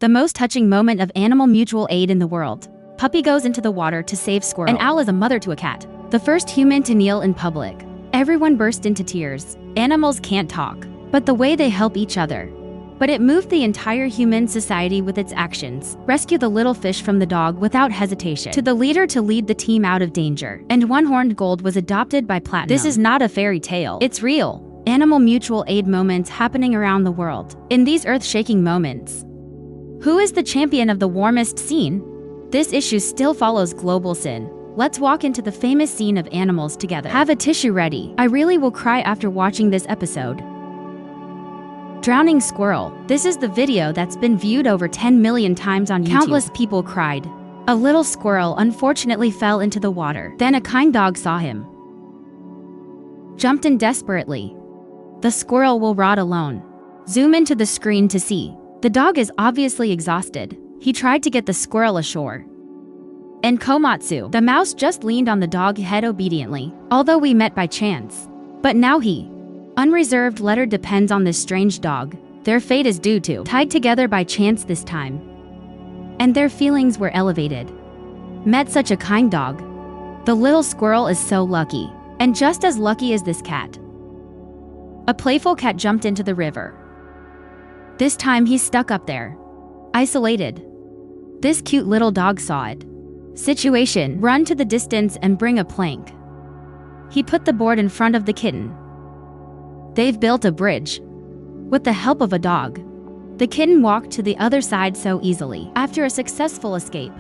The most touching moment of animal mutual aid in the world. Puppy goes into the water to save squirrel. An owl is a mother to a cat. The first human to kneel in public. Everyone burst into tears. Animals can't talk, but the way they help each other. But it moved the entire human society with its actions. Rescue the little fish from the dog without hesitation. To the leader to lead the team out of danger. And one-horned gold was adopted by platinum. This is not a fairy tale. It's real. Animal mutual aid moments happening around the world. In these earth-shaking moments, who is the champion of the warmest scene? This issue still follows global sin. Let's walk into the famous scene of animals together. Have a tissue ready. I really will cry after watching this episode. Drowning squirrel. This is the video that's been viewed over 10 million times on YouTube. Countless people cried. A little squirrel unfortunately fell into the water. Then a kind dog saw him. Jumped in desperately. The squirrel will rot alone. Zoom into the screen to see. The dog is obviously exhausted. He tried to get the squirrel ashore. And Komatsu, the mouse, just leaned on the dog head obediently, although we met by chance. But now unreserved letter depends on this strange dog. Their fate is due to tied together by chance this time. And their feelings were elevated. Met such a kind dog. The little squirrel is so lucky. And just as lucky as this cat. A playful cat jumped into the river. This time he's stuck up there. Isolated. This cute little dog saw it. Situation: run to the distance and bring a plank. He put the board in front of the kitten. They've built a bridge. With the help of a dog. The kitten walked to the other side so easily. After a successful escape.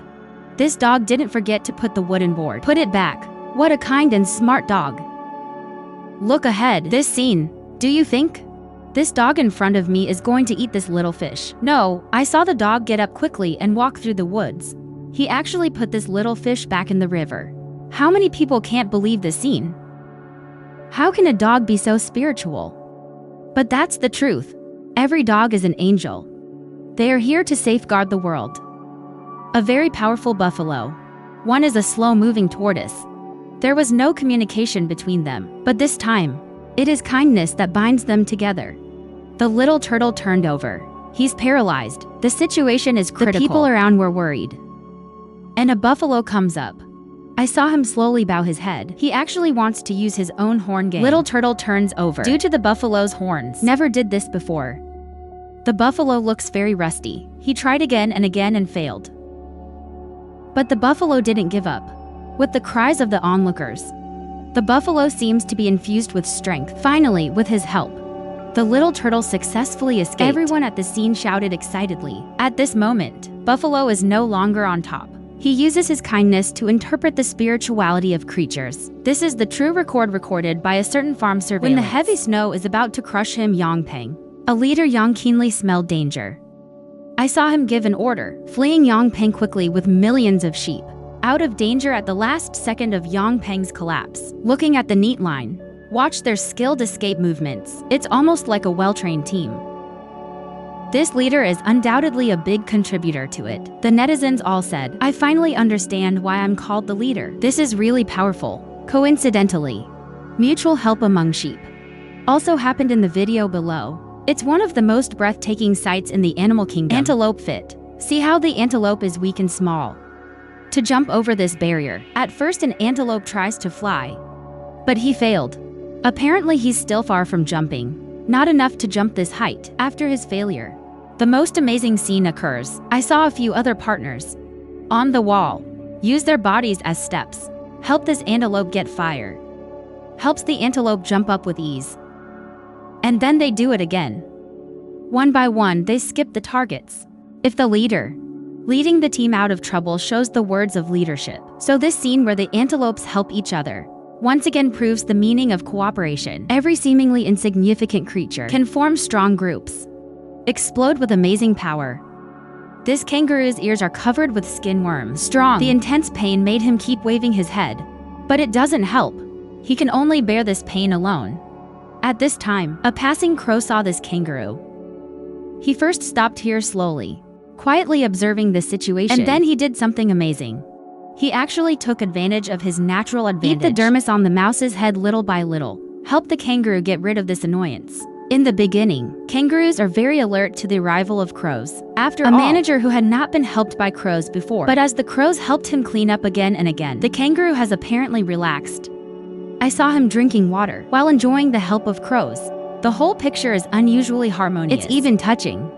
This dog didn't forget to put the wooden board. Put it back. What a kind and smart dog. Look ahead. This scene. Do you think? This dog in front of me is going to eat this little fish. No, I saw the dog get up quickly and walk through the woods. He actually put this little fish back in the river. How many people can't believe this scene? How can a dog be so spiritual? But that's the truth. Every dog is an angel. They are here to safeguard the world. A very powerful buffalo. One is a slow-moving tortoise. There was no communication between them, but this time, it is kindness that binds them together. The little turtle turned over. He's paralyzed. The situation is critical. The people around were worried. And a buffalo comes up. I saw him slowly bow his head. He actually wants to use his own horn game. Little turtle turns over. Due to the buffalo's horns. Never did this before. The buffalo looks very rusty. He tried again and failed. But the buffalo didn't give up. With the cries of the onlookers, the buffalo seems to be infused with strength. Finally, with his help, the little turtle successfully escaped. Everyone at the scene shouted excitedly. At this moment, Buffalo is no longer on top. He uses his kindness to interpret the spirituality of creatures. This is the true record recorded by a certain farm surveillance. When the heavy snow is about to crush him, Yongpeng, a leader, Yang keenly smelled danger. I saw him give an order, fleeing Yongpeng quickly with millions of sheep. Out of danger at the last second of Yongpeng's collapse. Looking at the neat line, watch their skilled escape movements. It's almost like a well-trained team. This leader is undoubtedly a big contributor to it. The netizens all said, I finally understand why I'm called the leader. This is really powerful. Coincidentally, mutual help among sheep also happened in the video below. It's one of the most breathtaking sights in the animal kingdom. Antelope fit. See how the antelope is weak and small. To jump over this barrier. At first an antelope tries to fly, but he failed. Apparently he's still far from jumping. Not enough to jump this height. After his failure, the most amazing scene occurs. I saw a few other partners on the wall use their bodies as steps. Help this antelope get fire. Helps the antelope jump up with ease. And then they do it again. One by one they skip the targets. If the leader leading the team out of trouble shows the words of leadership. So this scene where the antelopes help each other once again proves the meaning of cooperation. Every seemingly insignificant creature can form strong groups, explode with amazing power. This kangaroo's ears are covered with skin worms. Strong. The intense pain made him keep waving his head. But it doesn't help. He can only bear this pain alone. At this time, a passing crow saw this kangaroo. He first stopped here slowly, quietly observing the situation, and then he did something amazing. He actually took advantage of his natural advantage. Eat the dermis on the mouse's head little by little. Help the kangaroo get rid of this annoyance. In the beginning, kangaroos are very alert to the arrival of crows. After a manager who had not been helped by crows before, but as the crows helped him clean up again and again, the kangaroo has apparently relaxed. I saw him drinking water while enjoying the help of crows. The whole picture is unusually harmonious. It's even touching.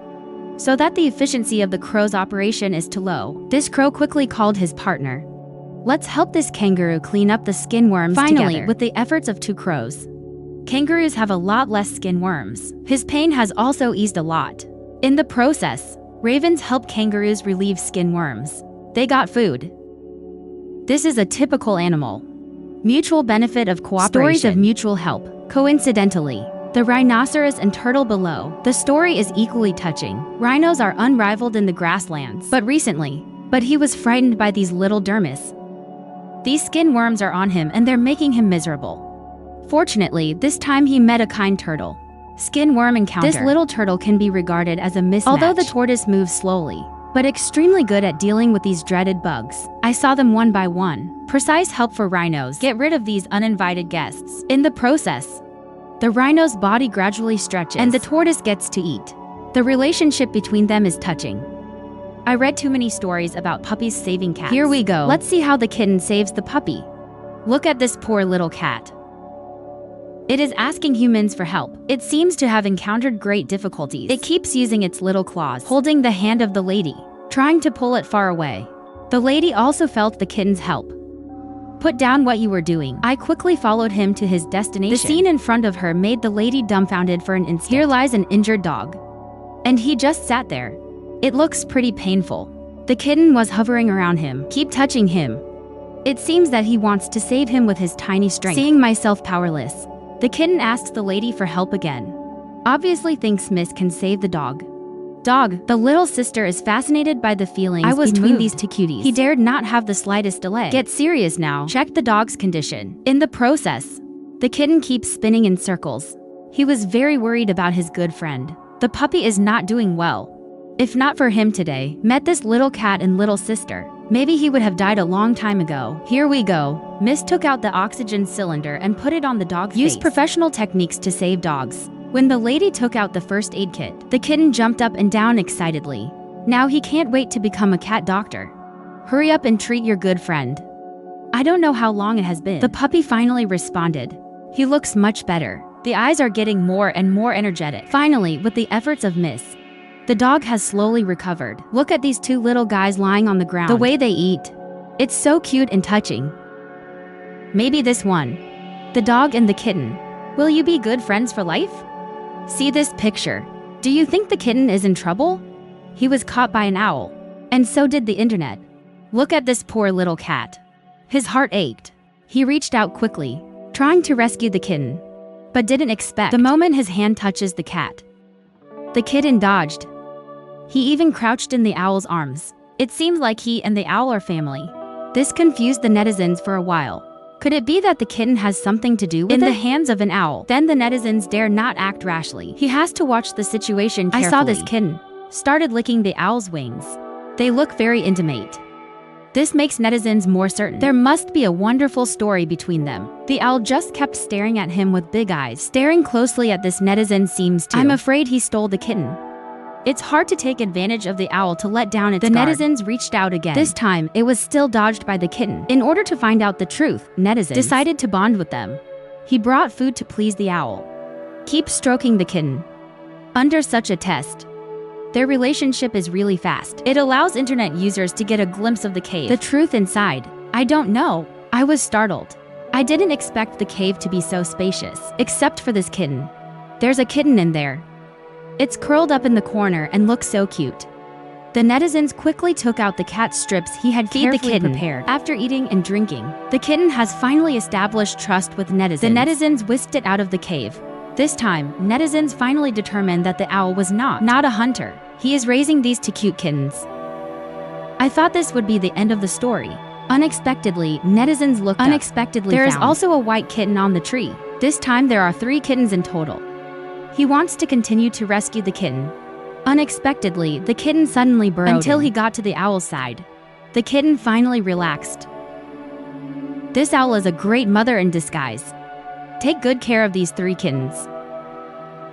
So that the efficiency of the crow's operation is too low, this crow quickly called his partner. Let's help this kangaroo clean up the skin worms together. With the efforts of two crows, kangaroos have a lot less skin worms. His pain has also eased a lot. In the process, ravens help kangaroos relieve skin worms. They got food. This is a typical animal. Mutual benefit of cooperation. Stories of mutual help. Coincidentally, the rhinoceros and turtle below. The story is equally touching. Rhinos are unrivaled in the grasslands. But he was frightened by these little dermis. These skin worms are on him and they're making him miserable. Fortunately, this time he met a kind turtle. Skin worm encounter. This little turtle can be regarded as a mismatch. Although the tortoise moves slowly, but extremely good at dealing with these dreaded bugs. I saw them one by one. Precise help for rhinos. Get rid of these uninvited guests. In the process, the rhino's body gradually stretches and the tortoise gets to eat. The relationship between them is touching. I read too many stories about puppies saving cats. Here we go. Let's see how the kitten saves the puppy. Look at this poor little cat. It is asking humans for help. It seems to have encountered great difficulties. It keeps using its little claws, holding the hand of the lady, trying to pull it far away. The lady also felt the kitten's help. Put down what you were doing. I quickly followed him to his destination. The scene in front of her made the lady dumbfounded for an instant. Here lies an injured dog. And he just sat there. It looks pretty painful. The kitten was hovering around him. Keep touching him. It seems that he wants to save him with his tiny strength. Seeing myself powerless, the kitten asked the lady for help again. Obviously thinks Miss can save the dog. The little sister is fascinated by the feelings I was between these two cuties. He dared not have the slightest delay. Get serious now. Check the dog's condition. In the process, the kitten keeps spinning in circles. He was very worried about his good friend. The puppy is not doing well. If not for him today, met this little cat and little sister, maybe he would have died a long time ago. Here we go. Miss took out the oxygen cylinder and put it on the dog's face. Used professional techniques to save dogs. When the lady took out the first aid kit, the kitten jumped up and down excitedly. Now he can't wait to become a cat doctor. Hurry up and treat your good friend. I don't know how long it has been. The puppy finally responded. He looks much better. The eyes are getting more and more energetic. Finally, with the efforts of Miss, the dog has slowly recovered. Look at these two little guys lying on the ground. The way they eat. It's so cute and touching. Maybe this one. The dog and the kitten. Will you be good friends for life? See this picture. Do you think the kitten is in trouble? He was caught by an owl. And so did the internet. Look at this poor little cat. His heart ached. He reached out quickly, trying to rescue the kitten, but didn't expect the moment his hand touches the cat. The kitten dodged. He even crouched in the owl's arms. It seems like he and the owl are family. This confused the netizens for a while. Could it be that the kitten has something to do with it? In the hands of an owl. Then the netizens dare not act rashly. He has to watch the situation carefully. I saw this kitten started licking the owl's wings. They look very intimate. This makes netizens more certain there must be a wonderful story between them. The owl just kept staring at him with big eyes. Staring closely at this netizen seems to. I'm afraid he stole the kitten. It's hard to take advantage of the owl to let down its guard. The netizens reached out again. This time, it was still dodged by the kitten. In order to find out the truth, netizens decided to bond with them. He brought food to please the owl. Keep stroking the kitten. Under such a test, their relationship is really fast. It allows internet users to get a glimpse of the cave. The truth inside. I don't know. I was startled. I didn't expect the cave to be so spacious, except for this kitten. There's a kitten in there. It's curled up in the corner and looks so cute. The netizens quickly took out the cat strips he had carefully prepared. After eating and drinking, the kitten has finally established trust with netizens. The netizens whisked it out of the cave. This time, netizens finally determined that the owl was not a hunter. He is raising these two cute kittens. I thought this would be the end of the story. Unexpectedly, netizens looked up. There is also a white kitten on the tree. This time there are 3 kittens in total. He wants to continue to rescue the kitten. Unexpectedly, the kitten suddenly burrowed until he got to the owl's side. The kitten finally relaxed. This owl is a great mother in disguise. Take good care of these 3 kittens.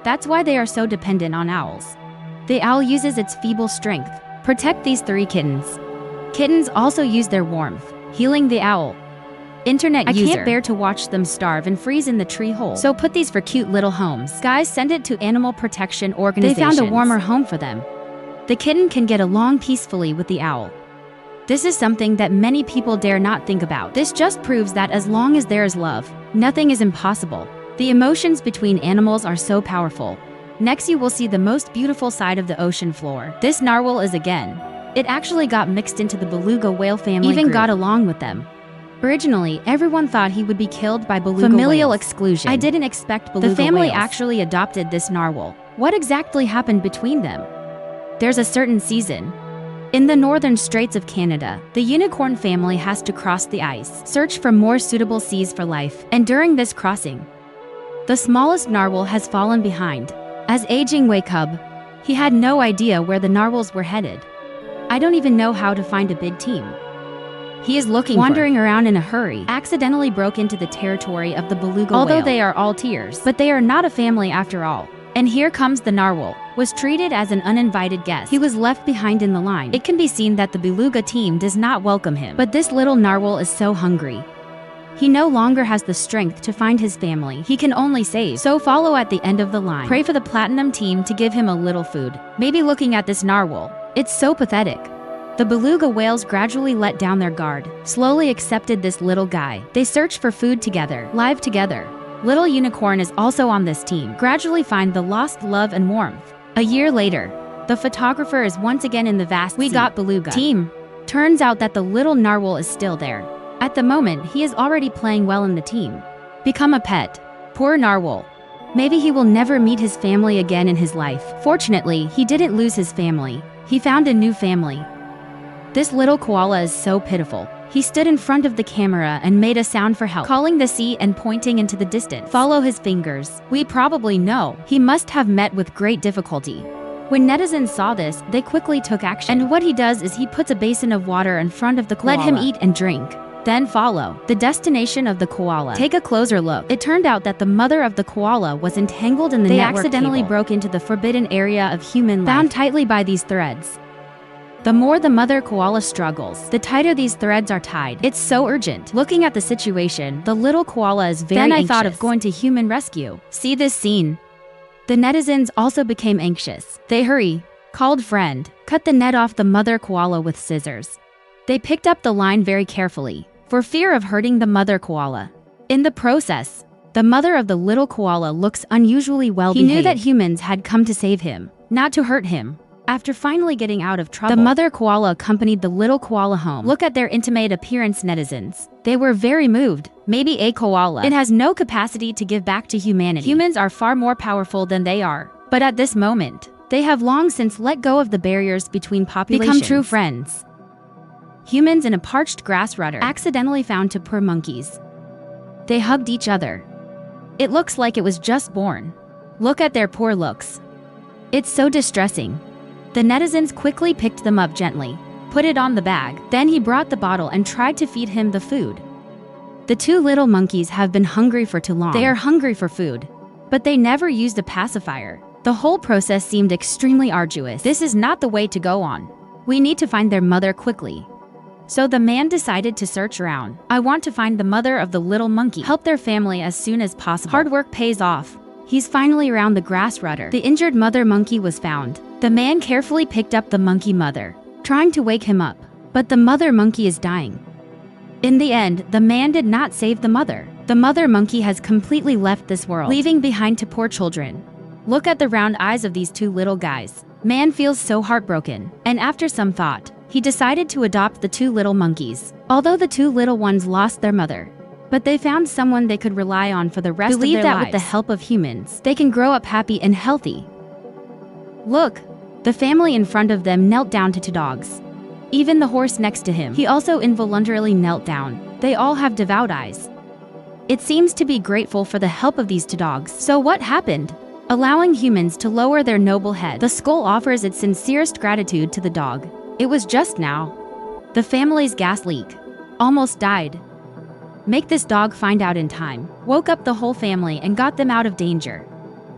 That's why they are so dependent on owls. The owl uses its feeble strength protect these 3 kittens. Kittens also use their warmth, healing the owl. Internet user. I can't bear to watch them starve and freeze in the tree hole. So put these for cute little homes. Guys, send it to animal protection organizations. They found a warmer home for them. The kitten can get along peacefully with the owl. This is something that many people dare not think about. This just proves that as long as there is love, nothing is impossible. The emotions between animals are so powerful. Next, you will see the most beautiful side of the ocean floor. This narwhal is again. It actually got mixed into the beluga whale family even group. Got along with them. Originally, everyone thought he would be killed by beluga familial whales. Exclusion. I didn't expect beluga The family whales. Actually adopted this narwhal. What exactly happened between them? There's a certain season. In the northern straits of Canada, the unicorn family has to cross the ice, search for more suitable seas for life, and during this crossing, the smallest narwhal has fallen behind. As aging whale cub, he had no idea where the narwhals were headed. I don't even know how to find a big team. He is wandering around in a hurry, accidentally broke into the territory of the beluga whale. Although they are all tears, but they are not a family after all. And here comes the narwhal, was treated as an uninvited guest. He was left behind in the line. It can be seen that the beluga team does not welcome him. But this little narwhal is so hungry. He no longer has the strength to find his family. He can only save. So follow at the end of the line. Pray for the platinum team to give him a little food. Maybe looking at this narwhal, it's so pathetic. The beluga whales gradually let down their guard, slowly accepted this little guy. They search for food together, live together. Little Unicorn is also on this team, gradually find the lost love and warmth. A year later, the photographer is once again in the vast We Got Beluga team. Turns out that the little narwhal is still there. At the moment, he is already playing well in the team. Become a pet. Poor narwhal. Maybe he will never meet his family again in his life. Fortunately, he didn't lose his family. He found a new family. This little koala is so pitiful. He stood in front of the camera and made a sound for help, calling the sea and pointing into the distance. Follow his fingers. We probably know he must have met with great difficulty. When netizens saw this, they quickly took action. And what he does is he puts a basin of water in front of the koala. Let him eat and drink. Then follow the destination of the koala. Take a closer look. It turned out that the mother of the koala was entangled in the network accidentally broke into the forbidden area of human life, bound tightly by these threads. The more the mother koala struggles, the tighter these threads are tied. It's so urgent. Looking at the situation, the little koala is very anxious. Then I thought of going to human rescue. See this scene. The netizens also became anxious. They hurry, called friend, cut the net off the mother koala with scissors. They picked up the line very carefully, for fear of hurting the mother koala. In the process, the mother of the little koala looks unusually well behaved. He knew that humans had come to save him, not to hurt him. After finally getting out of trouble, the mother koala accompanied the little koala home. Look at their intimate appearance, netizens. They were very moved. Maybe a koala. It has no capacity to give back to humanity. Humans are far more powerful than they are. But at this moment, they have long since let go of the barriers between populations. Become true friends. Humans in a parched grass rudder accidentally found two poor monkeys. They hugged each other. It looks like it was just born. Look at their poor looks. It's so distressing. The netizens quickly picked them up gently, put it on the bag. Then he brought the bottle and tried to feed him the food. The two little monkeys have been hungry for too long. They are hungry for food, but they never used a pacifier. The whole process seemed extremely arduous. This is not the way to go on. We need to find their mother quickly. So the man decided to search around. I want to find the mother of the little monkey. Help their family as soon as possible. Hard work pays off. He's finally around the grass rudder. The injured mother monkey was found. The man carefully picked up the monkey mother, trying to wake him up. But the mother monkey is dying. In the end, the man did not save the mother. The mother monkey has completely left this world, leaving behind two poor children. Look at the round eyes of these two little guys. Man feels so heartbroken. And after some thought, he decided to adopt the two little monkeys. Although the two little ones lost their mother, but they found someone they could rely on for the rest of their lives. Believe that with the help of humans, they can grow up happy and healthy. Look, the family in front of them knelt down to two dogs. Even the horse next to him, he also involuntarily knelt down. They all have devout eyes. It seems to be grateful for the help of these two dogs. So what happened? Allowing humans to lower their noble head, the skull offers its sincerest gratitude to the dog. It was just now. The family's gas leak almost died. Make this dog find out in time. Woke up the whole family and got them out of danger.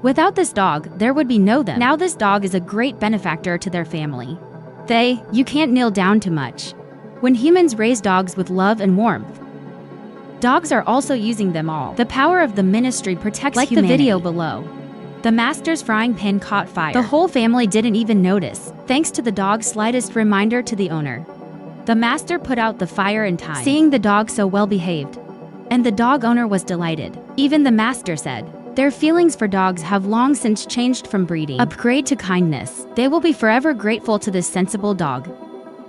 Without this dog, there would be no them. Now this dog is a great benefactor to their family. You can't kneel down too much. When humans raise dogs with love and warmth, dogs are also using them all. The power of the ministry protects humanity. Like the video below. The master's frying pan caught fire. The whole family didn't even notice, thanks to the dog's slightest reminder to the owner. The master put out the fire in time, seeing the dog so well behaved. And the dog owner was delighted. Even the master said, their feelings for dogs have long since changed from breeding upgrade to kindness. They will be forever grateful to this sensible dog.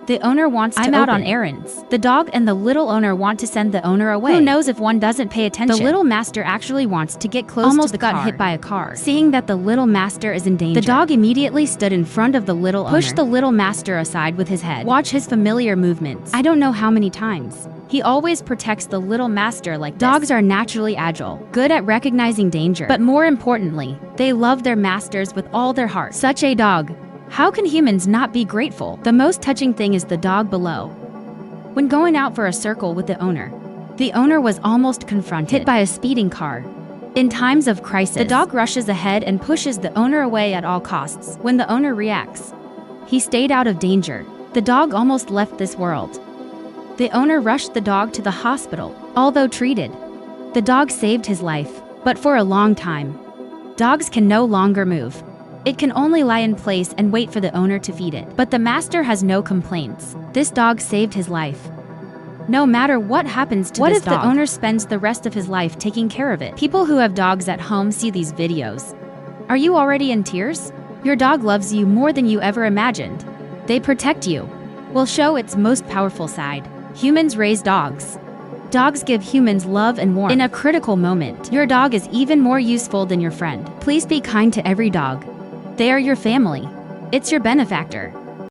The owner wants to out on errands. The dog and the little owner want to send the owner away. Who knows if one doesn't pay attention? The little master actually wants to get close to the car. Almost got hit by a car. Seeing that the little master is in danger, the dog immediately stood in front of the little owner, pushed the little master aside with his head. Watch his familiar movements. I don't know how many times. He always protects the little master like this. Dogs are naturally agile, good at recognizing danger, but more importantly, they love their masters with all their heart. Such a dog. How can humans not be grateful? The most touching thing is the dog below. When going out for a circle with the owner was almost confronted, hit by a speeding car. In times of crisis, the dog rushes ahead and pushes the owner away at all costs. When the owner reacts, he stayed out of danger. The dog almost left this world. The owner rushed the dog to the hospital. Although treated, the dog saved his life. But for a long time, dogs can no longer move. It can only lie in place and wait for the owner to feed it. But the master has no complaints. This dog saved his life. No matter what happens to this dog, what if the owner spends the rest of his life taking care of it? People who have dogs at home see these videos. Are you already in tears? Your dog loves you more than you ever imagined. They protect you. Will show its most powerful side. Humans raise dogs. Dogs give humans love and warmth. In a critical moment, your dog is even more useful than your friend. Please be kind to every dog. They are your family. It's your benefactor.